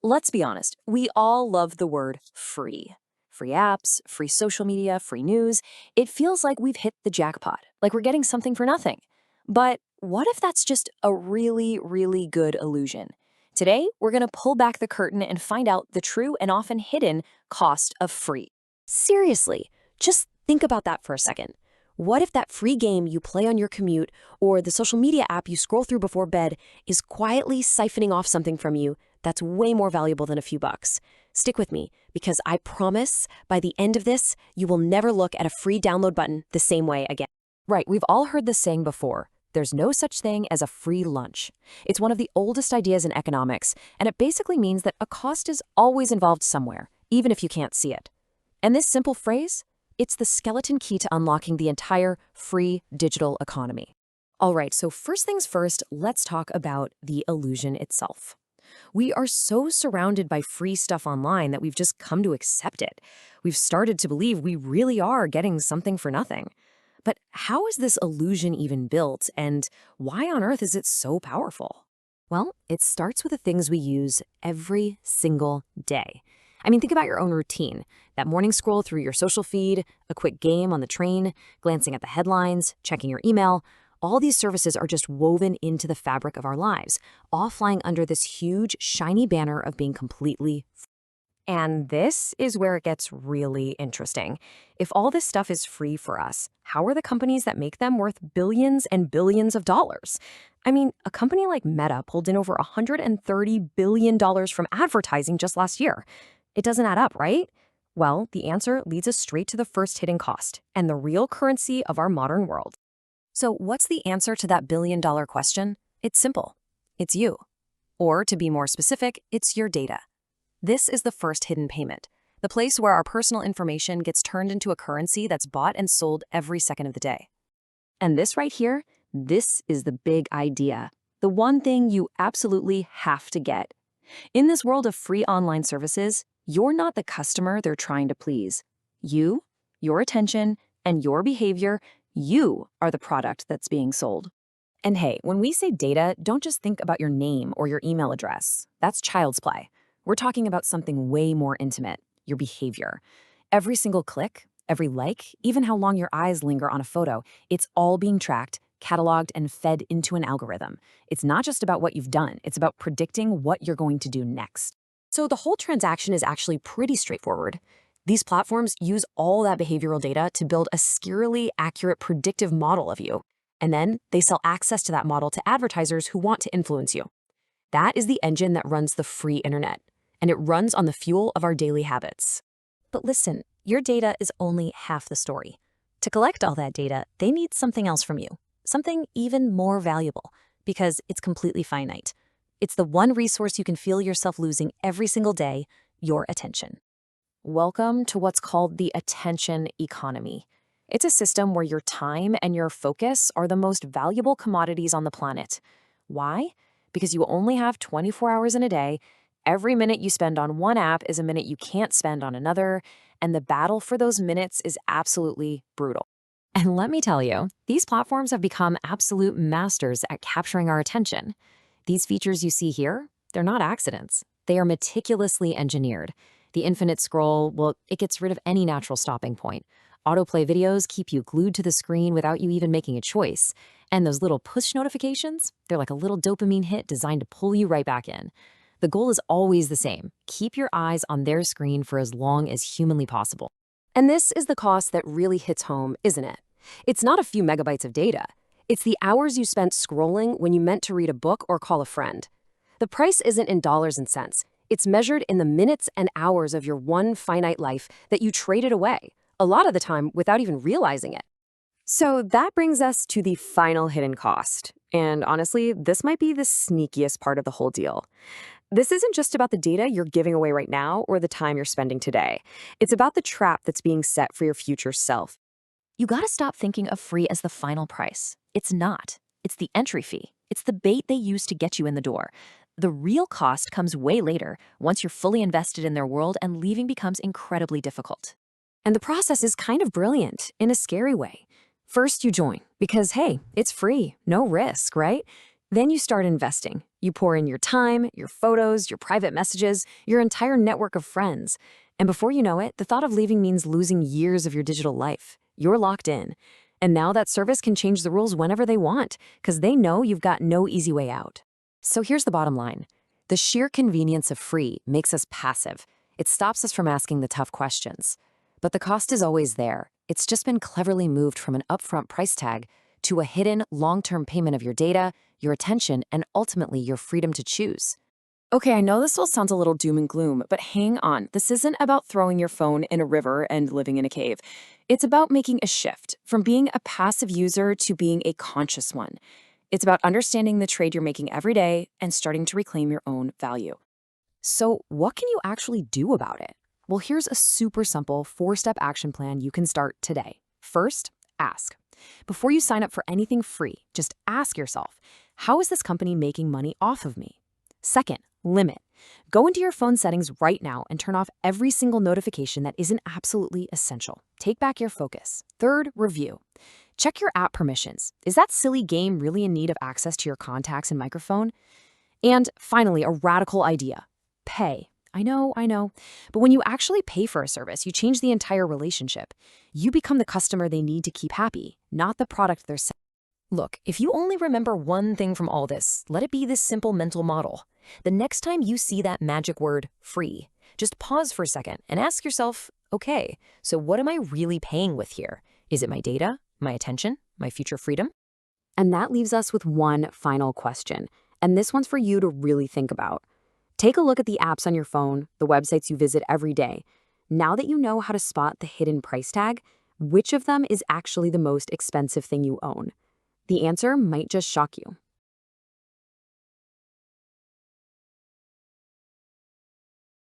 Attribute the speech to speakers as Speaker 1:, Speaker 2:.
Speaker 1: Let's be honest, we all love the word free. Free apps, free social media, free news. It feels like we've hit the jackpot, like we're getting something for nothing. But what if that's just a really, really good illusion? Today, we're going to pull back the curtain and find out the true and often hidden cost of free.
Speaker 2: Seriously, just think about that for a second. What if that free game you play on your commute or the social media app you scroll through before bed is quietly siphoning off something from you that's way more valuable than a few bucks? Stick with me, because I promise by the end of this, you will never look at a free download button the same way again.
Speaker 1: Right, we've all heard this saying before. There's no such thing as a free lunch. It's one of the oldest ideas in economics, and it basically means that a cost is always involved somewhere, even if you can't see it. And this simple phrase, it's the skeleton key to unlocking the entire free digital economy. All right, so first things first, let's talk about the illusion itself. We are so surrounded by free stuff online that we've just come to accept it. We've started to believe we really are getting something for nothing. But how is this illusion even built, and why on earth is it so powerful? Well, it starts with the things we use every single day. I mean, think about your own routine. That morning scroll through your social feed, a quick game on the train, glancing at the headlines, checking your email. All these services are just woven into the fabric of our lives, all flying under this huge, shiny banner of being completely free. And this is where it gets really interesting. If all this stuff is free for us, how are the companies that make them worth billions and billions of dollars? I mean, a company like Meta pulled in over $130 billion from advertising just last year. It doesn't add up, right? Well, the answer leads us straight to the first hidden cost and the real currency of our modern world. So what's the answer to that billion-dollar question? It's simple. It's you. Or to be more specific, it's your data. This is the first hidden payment, the place where our personal information gets turned into a currency that's bought and sold every second of the day. And this right here, this is the big idea, the one thing you absolutely have to get. In this world of free online services, you're not the customer they're trying to please. You, your attention, and your behavior, you are the product that's being sold. And hey, when we say data, don't just think about your name or your email address. That's child's play. We're talking about something way more intimate, your behavior. Every single click, every like, even how long your eyes linger on a photo, it's all being tracked, cataloged, and fed into an algorithm. It's not just about what you've done, it's about predicting what you're going to do next. So the whole transaction is actually pretty straightforward. These platforms use all that behavioral data to build a scarily accurate predictive model of you. And then they sell access to that model to advertisers who want to influence you. That is the engine that runs the free internet. And it runs on the fuel of our daily habits. But listen, your data is only half the story. To collect all that data, they need something else from you, something even more valuable, because it's completely finite. It's the one resource you can feel yourself losing every single day, your attention. Welcome to what's called the attention economy. It's a system where your time and your focus are the most valuable commodities on the planet. Why? Because you only have 24 hours in a day. Every minute you spend on one app is a minute you can't spend on another, and the battle for those minutes is absolutely brutal. And let me tell you, these platforms have become absolute masters at capturing our attention. These features you see here, they're not accidents. They are meticulously engineered. The infinite scroll, well, it gets rid of any natural stopping point. Autoplay videos keep you glued to the screen without you even making a choice. And those little push notifications, they're like a little dopamine hit designed to pull you right back in. The goal is always the same. Keep your eyes on their screen for as long as humanly possible. And this is the cost that really hits home, isn't it? It's not a few megabytes of data. It's the hours you spent scrolling when you meant to read a book or call a friend. The price isn't in dollars and cents. It's measured in the minutes and hours of your one finite life that you traded away, a lot of the time without even realizing it. So that brings us to the final hidden cost. And honestly, this might be the sneakiest part of the whole deal. This isn't just about the data you're giving away right now or the time you're spending today. It's about the trap that's being set for your future self. You gotta stop thinking of free as the final price. It's not. It's the entry fee. It's the bait they use to get you in the door. The real cost comes way later, once you're fully invested in their world and leaving becomes incredibly difficult. And the process is kind of brilliant in a scary way. First, you join because, hey, it's free, no risk, right? Then you start investing. You pour in your time, your photos, your private messages, your entire network of friends. And before you know it, the thought of leaving means losing years of your digital life. You're locked in. And now that service can change the rules whenever they want, because they know you've got no easy way out. So here's the bottom line. The sheer convenience of free makes us passive. It stops us from asking the tough questions. But the cost is always there. It's just been cleverly moved from an upfront price tag to a hidden, long-term payment of your data, your attention, and ultimately your freedom to choose. Okay, I know this will sound a little doom and gloom, but hang on. This isn't about throwing your phone in a river and living in a cave. It's about making a shift from being a passive user to being a conscious one. It's about understanding the trade you're making every day and starting to reclaim your own value. So, what can you actually do about it? Well, here's a super simple 4-step action plan you can start today. First, ask. Before you sign up for anything free, just ask yourself, how is this company making money off of me? Second, limit. Go into your phone settings right now and turn off every single notification that isn't absolutely essential. Take back your focus. Third, review. Check your app permissions. Is that silly game really in need of access to your contacts and microphone? And finally, a radical idea. Pay. I know. But when you actually pay for a service, you change the entire relationship. You become the customer they need to keep happy, not the product they're selling. Look, if you only remember one thing from all this, let it be this simple mental model. The next time you see that magic word, free, just pause for a second and ask yourself, okay, so what am I really paying with here? Is it my data, my attention, my future freedom? And that leaves us with one final question. And this one's for you to really think about. Take a look at the apps on your phone, the websites you visit every day. Now that you know how to spot the hidden price tag, which of them is actually the most expensive thing you own? The answer might just shock you.